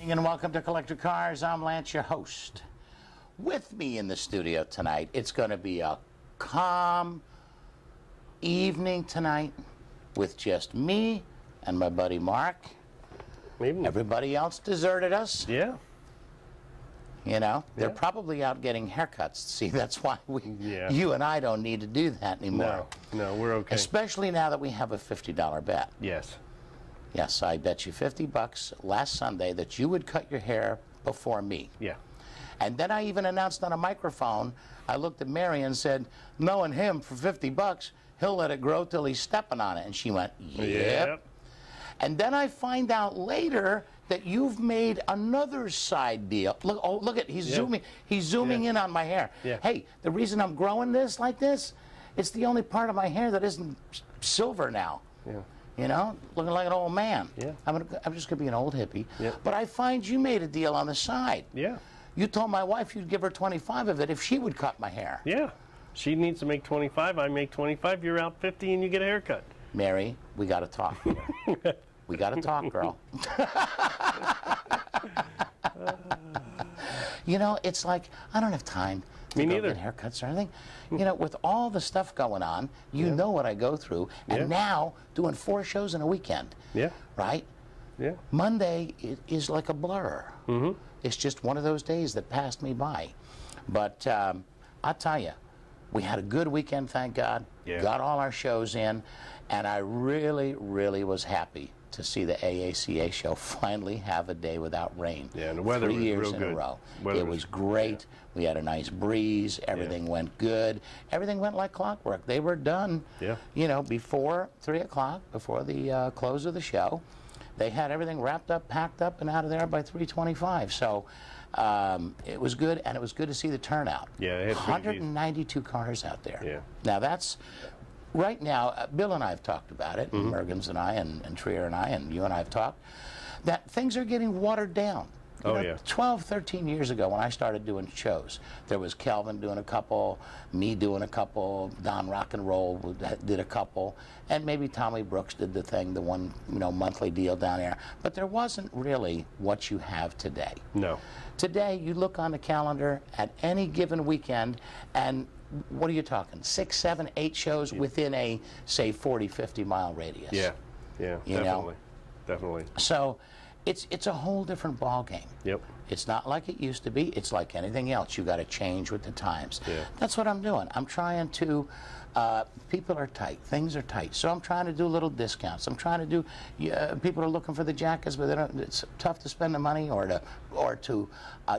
And welcome to Collector Cars. I'm Lance, your host. With me in the studio tonight, it's going to be a calm evening tonight with just me and my buddy Mark. Evening. Everybody else deserted us. Yeah. You know, they're probably out getting haircuts. See, that's why you and I don't need to do that anymore. No, we're okay. Especially now that we have a $50 bet. Yes. Yes, I bet you $50 last Sunday that you would cut your hair before me. Yeah. And then I even announced on a microphone, I looked at Mary and said, knowing him for $50, he'll let it grow till he's stepping on it. And she went, yep. And then I find out later that you've made another side deal. Look, oh, look at, he's zooming in on my hair. Yeah. Hey, the reason I'm growing this like this, it's the only part of my hair that isn't silver now. Yeah. You know, looking like an old man. Yeah. I'm just going to be an old hippie. Yeah. But I find you made a deal on the side. Yeah. You told my wife you'd give her 25 of it if she would cut my hair. Yeah. She needs to make 25. I make 25. You're out 50 and you get a haircut. Mary, we got to talk. We got to talk, girl. You know, it's like, I don't have time to go get haircuts or anything. You know, with all the stuff going on, you know what I go through. And now, doing 4 shows in a weekend. Yeah. Right? Yeah. Monday is like a blur. Mm-hmm. It's just one of those days that passed me by. But I'll tell you, we had a good weekend, thank God. Yeah. Got all our shows in. And I really, really was happy to see the AACA show finally have a day without rain. Yeah, and the weather was 3 years real in good. a row. Weather It was great. Yeah. We had a nice breeze. Everything went good. Everything went like clockwork. They were done, you know, before 3 o'clock, before the close of the show. They had everything wrapped up, packed up, and out of there by 3:25. So it was good, and it was good to see the turnout. Yeah, it had 192 cars out there. Yeah. Now that's... Right now, Bill and I have talked about it, and Mergens and I, and Trier and I, and you and I have talked, that things are getting watered down. You know, 12, 13 years ago when I started doing shows, there was Kelvin doing a couple, me doing a couple, Don Rock and Roll did a couple, and maybe Tommy Brooks did the thing, the one, you know, monthly deal down there. But there wasn't really what you have today. No. Today, you look on the calendar at any given weekend, and what are you talking? 6, 7, 8 shows within a, say, 40, 50-mile radius. Yeah, yeah, you definitely, know? Definitely. So it's a whole different ball game. Yep. It's not like it used to be. It's like anything else. You got to change with the times. Yeah. That's what I'm doing. I'm trying to. People are tight. Things are tight. So I'm trying to do little discounts. I'm trying to do. People are looking for the jackets, but they don't, it's tough to spend the money or to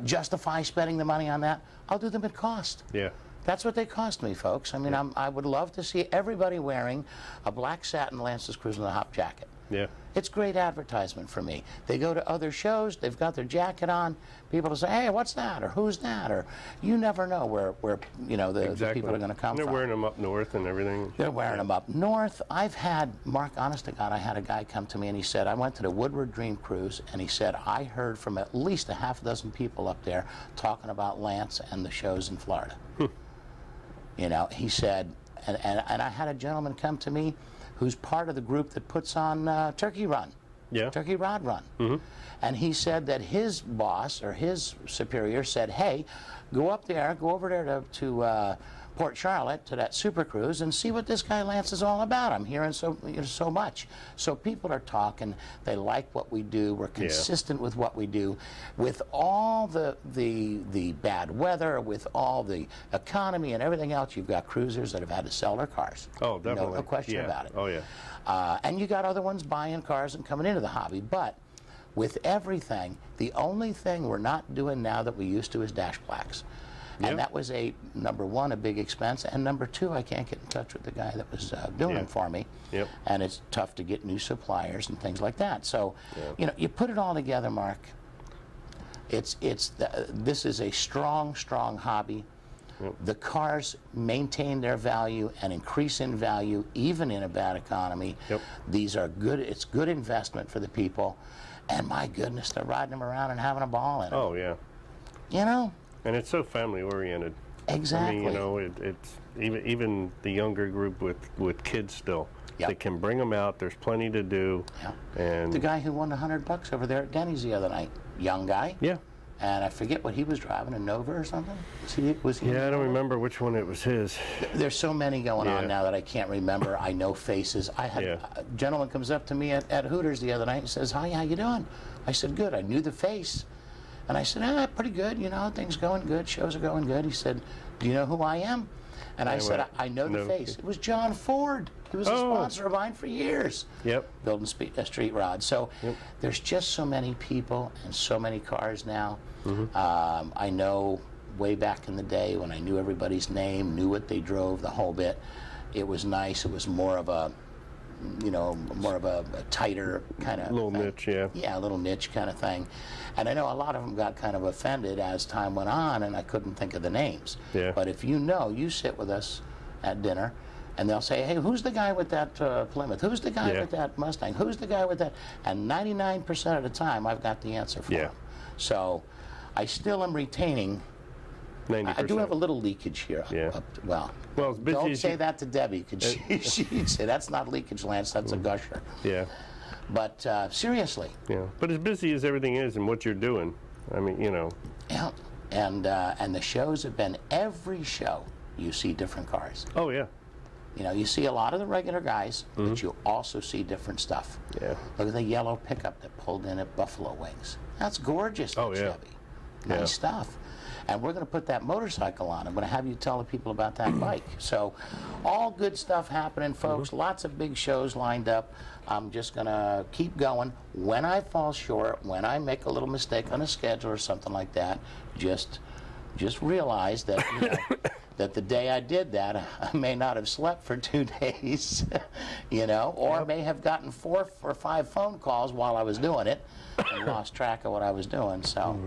justify spending the money on that. I'll do them at cost. Yeah. That's what they cost me, folks. I mean, I would love to see everybody wearing a black satin Lance's Cruising the Hop jacket. Yeah. It's great advertisement for me. They go to other shows, they've got their jacket on, people will say, hey, what's that, or who's that, or you never know where you know, the people are going to come from. They're wearing them up north and everything. They're wearing them up north. I've had, Mark, honest to God, I had a guy come to me and he said, I went to the Woodward Dream Cruise, and he said, I heard from at least a half dozen people up there talking about Lance and the shows in Florida. You know, he said, and I had a gentleman come to me who's part of the group that puts on Turkey Run, Turkey Rod Run. And he said that his boss or his superior said, hey, go up there, go over there to Port Charlotte, to that Super Cruise, and see what this guy Lance is all about. I'm hearing so much. So people are talking. They like what we do. We're consistent with what we do. With all the bad weather, with all the economy and everything else, you've got cruisers that have had to sell their cars. Oh, definitely. No question about it. Oh, yeah. And you got other ones buying cars and coming into the hobby. But with everything, the only thing we're not doing now that we used to is dash blacks. And that was number one, a big expense, and number two, I can't get in touch with the guy that was doing them for me. And it's tough to get new suppliers and things like that. So, you know, you put it all together, Mark. This is a strong, strong hobby. The cars maintain their value and increase in value even in a bad economy. These are good. It's good investment for the people, and my goodness, they're riding them around and having a ball in it. Oh yeah. You know. And it's so family oriented. Exactly. I mean, you know, it's even the younger group with kids still. They can bring them out. There's plenty to do. And the guy who won $100 over there at Denny's the other night. young guy. Yeah. And I forget what he was driving, a Nova or something? Was he Yeah, I don't remember which one it was his. There's so many going on now that I can't remember. I know faces. I had a gentleman comes up to me at Hooters the other night and says, "Hi, how you doing?" I said, "Good." I knew the face. And I said, pretty good, you know, things going good, shows are going good. He said, "Do you know who I am?" And I said, I know the face. It was John Ford. He was a sponsor of mine for years. Yep. Building street rods. So there's just so many people and so many cars now. I know way back in the day when I knew everybody's name, knew what they drove, the whole bit. It was nice. It was more of a, you know, more of a tighter kind of little niche, yeah. Yeah, a little niche kind of thing. And I know a lot of them got kind of offended as time went on, and I couldn't think of the names. Yeah. But if you know, you sit with us at dinner, and they'll say, "Hey, who's the guy with that Plymouth? Who's the guy with that Mustang? Who's the guy with that?" And 99% of the time, I've got the answer for them. So I still am retaining. 90%. I do have a little leakage here. Well, as busy don't as say that to Debbie, because she'd say, "That's not leakage, Lance, that's a gusher." Yeah. But seriously. Yeah. But as busy as everything is and what you're doing, I mean, you know. Yeah. And the shows have been, every show, you see different cars. Oh, yeah. You know, you see a lot of the regular guys, but you also see different stuff. Yeah. Look at the yellow pickup that pulled in at Buffalo Wings. That's gorgeous. Oh, yeah. Chevy. Nice stuff. And we're going to put that motorcycle on. I'm going to have you tell the people about that bike. So all good stuff happening, folks. Lots of big shows lined up. I'm just going to keep going. When I fall short, when I make a little mistake on a schedule or something like that, just realize that, you know, that the day I did that, I may not have slept for 2 days, you know, or may have gotten 4 or 5 phone calls while I was doing it and lost track of what I was doing. So.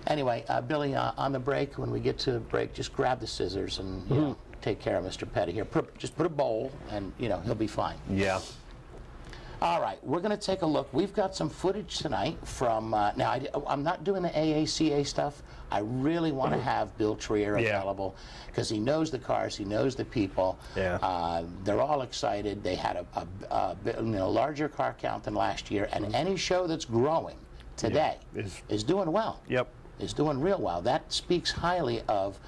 Anyway, Billy, on the break, when we get to break, just grab the scissors and you know, take care of Mr. Petty here. Just put a bowl, and you know he'll be fine. Yeah. All right, we're going to take a look. We've got some footage tonight from. Now, I'm not doing the AACA stuff. I really want to have Bill Trier available because he knows the cars, he knows the people. Yeah. They're all excited. They had a larger car count than last year, and any show that's growing today is doing well. Yep. Is doing real well. That speaks highly of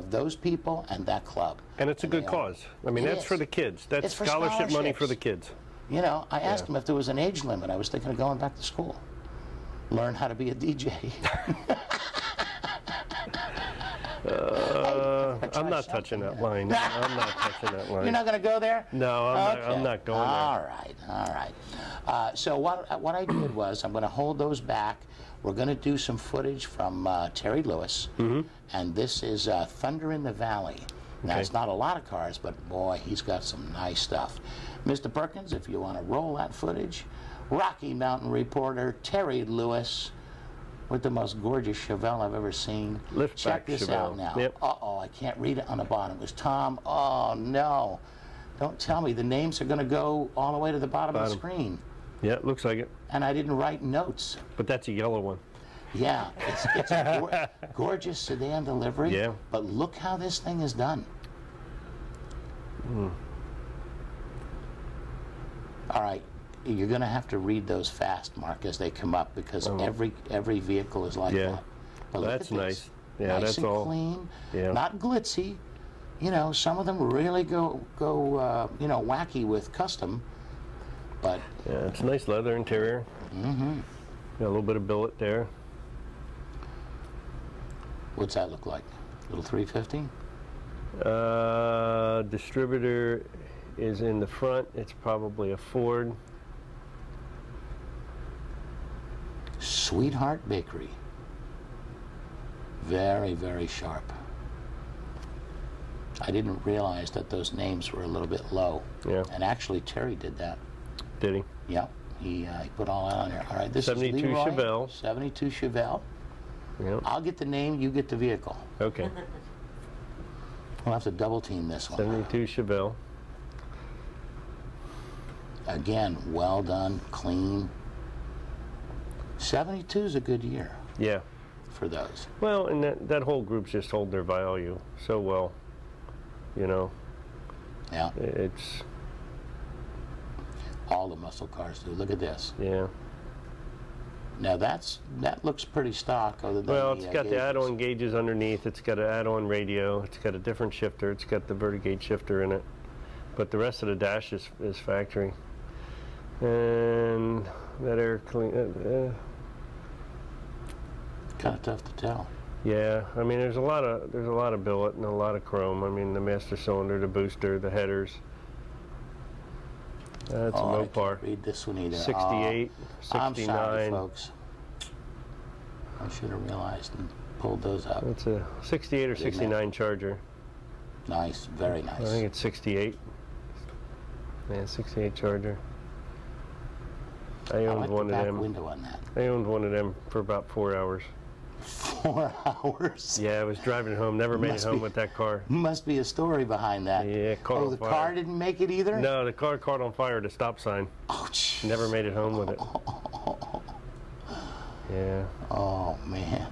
those people and that club. And it's a good cause. I mean, that's for the kids. That's scholarship money for the kids. You know, I asked him if there was an age limit. I was thinking of going back to school, learn how to be a DJ. I'm not touching that line. I'm not touching that line. You're not going to go there? No, I'm not going there. All right, all right. So what I did was I'm going to hold those back. We're going to do some footage from Terry Lewis, and this is Thunder in the Valley. Now, it's not a lot of cars, but boy, he's got some nice stuff. Mr. Perkins, if you want to roll that footage, Rocky Mountain reporter Terry Lewis with the most gorgeous Chevelle I've ever seen. Check this out now. Uh-oh, I can't read it on the bottom. It was Tom. Oh, no. Don't tell me the names are going to go all the way to the bottom of the screen. Yeah, it looks like it. And I didn't write notes. But that's a yellow one. Yeah, it's a gorgeous sedan delivery. Yeah. But look how this thing is done. All right, you're going to have to read those fast, Mark, as they come up, because every vehicle is like that. But that's nice. Yeah, nice that's and all clean. Yeah. Not glitzy. You know, some of them really go you know, wacky with custom. But yeah, it's a nice leather interior. Got a little bit of billet there. What's that look like? Little 350? Distributor is in the front. It's probably a Ford. Sweetheart Bakery. Very, very sharp. I didn't realize that those names were a little bit low. Yeah. And actually, Terry did that. Did he? Yeah. He put all that on there. All right, this 72 is Leroy, Chevelle. 72 Chevelle. Yep. I'll get the name, you get the vehicle. Okay. We'll have to double team this one. 72 Chevelle. Again, well done, clean. 72 is a good year. Yeah. For those. Well, and that whole group's just hold their value so well, you know. Yeah. It's all the muscle cars do. Look at this. Yeah. Now that looks pretty stock. Other than well, it's got gauges. the add-on gauges underneath. It's got an add-on radio. It's got a different shifter. It's got the Vertigate shifter in it. But the rest of the dash is factory. And that air clean. Kind of tough to tell. Yeah, I mean there's a lot of billet and a lot of chrome. I mean the master cylinder, the booster, the headers. That's a Mopar. I can't read this one either. 68, 69. I'm sorry, folks. I should have realized and pulled those up. It's a 68 or 69 Charger. Nice, very nice. I think it's 68. Yeah, 68 Charger. I owned one of them. Window on that. I owned one of them for about 4 hours. 4 hours? Yeah, I was driving home. Never made it home with that car. Must be a story behind that. Yeah, caught on fire. Oh, the car didn't make it either? No, the car caught on fire at a stop sign. Oh, jeez. Never made it home with it. Yeah. Oh, man.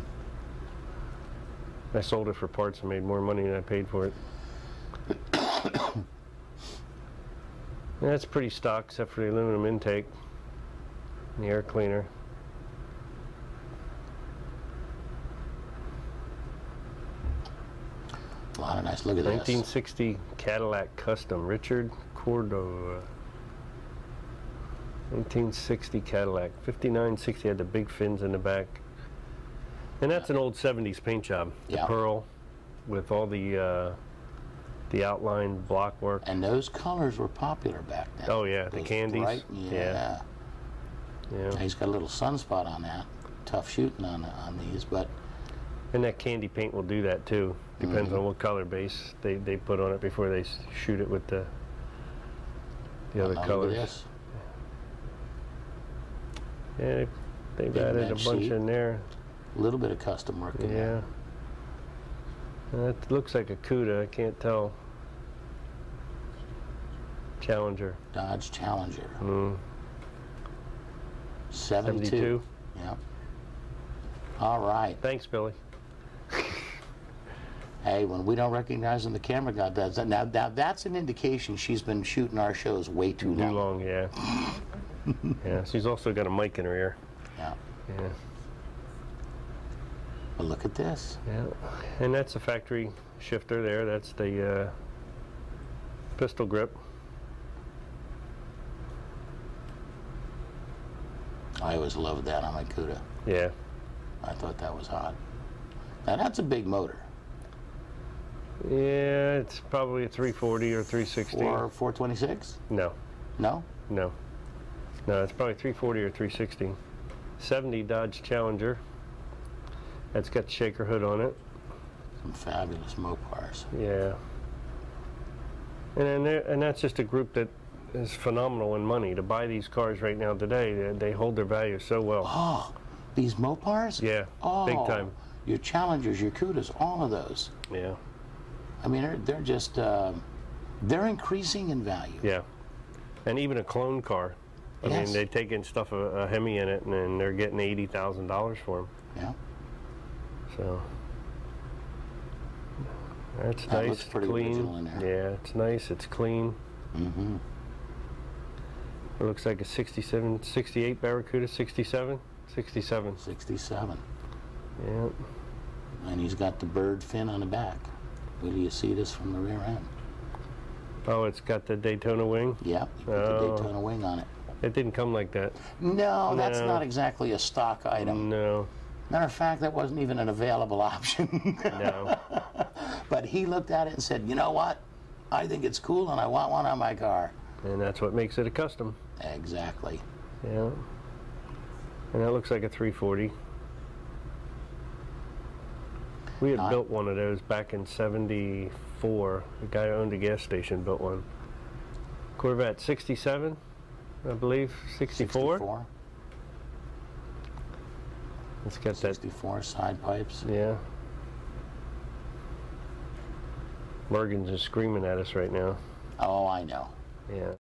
I sold it for parts and made more money than I paid for it. That's pretty stock except for the aluminum intake and the air cleaner. A lot of nice. Look at this. 1960 Cadillac Custom, Richard Cordova. 1960 Cadillac, 5960 had the big fins in the back. And that's an old 70s paint job. The pearl with all the outline block work. And those colors were popular back then. Oh yeah, the candies. Bright, yeah. He's got a little sunspot on that. Tough shooting on these, but. And that candy paint will do that too. Depends on what color base they put on it before they shoot it with the other colors. Look at this. Yeah, they've added a bunch in there. A little bit of custom work in there. That looks like a Cuda, I can't tell. Challenger. Dodge Challenger. 72. 72? Yep. All right. Thanks, Billy. Hey, when we don't recognize them, the camera guy does that. Now that's an indication she's been shooting our shows way too long. Too long, yeah. Yeah, she's also got a mic in her ear. Yeah. Yeah. But look at this. Yeah, and that's a factory shifter there. That's the pistol grip. I always loved that on my Cuda. Yeah. I thought that was hot. Now that's a big motor. Yeah, it's probably a 340 or 360. Or 426? No. No? No. No, it's probably 340 or 360. 70 Dodge Challenger. That's got the shaker hood on it. Some fabulous Mopars. Yeah. And that's just a group that is phenomenal in money. To buy these cars right now today, they hold their value so well. Oh, these Mopars? Yeah, big time. Your Challengers, your Cudas, all of those. Yeah. I mean, they're just, they're increasing in value. Yeah. And even a clone car. I mean, they take in stuff, a Hemi in it, and they're getting $80,000 for them. Yeah. So that's that nice, looks pretty original in there. Yeah, it's nice, it's clean. Mm-hmm. It looks like a 67, 68 Barracuda, 67? 67. 67. Yeah. And he's got the bird fin on the back. Where do you see this from the rear end? Oh, it's got the Daytona wing? Yeah, you put the Daytona wing on it. It didn't come like that. No, that's not exactly a stock item. No. Matter of fact, that wasn't even an available option. No. But he looked at it and said, you know what? I think it's cool and I want one on my car. And that's what makes it a custom. Exactly. Yeah. And that looks like a 340. We had built one of those back in '74. The guy who owned a gas station built one. Corvette 67, I believe. 64? 64. It's got 64 side pipes. Yeah. Morgan's is screaming at us right now. Oh, I know. Yeah.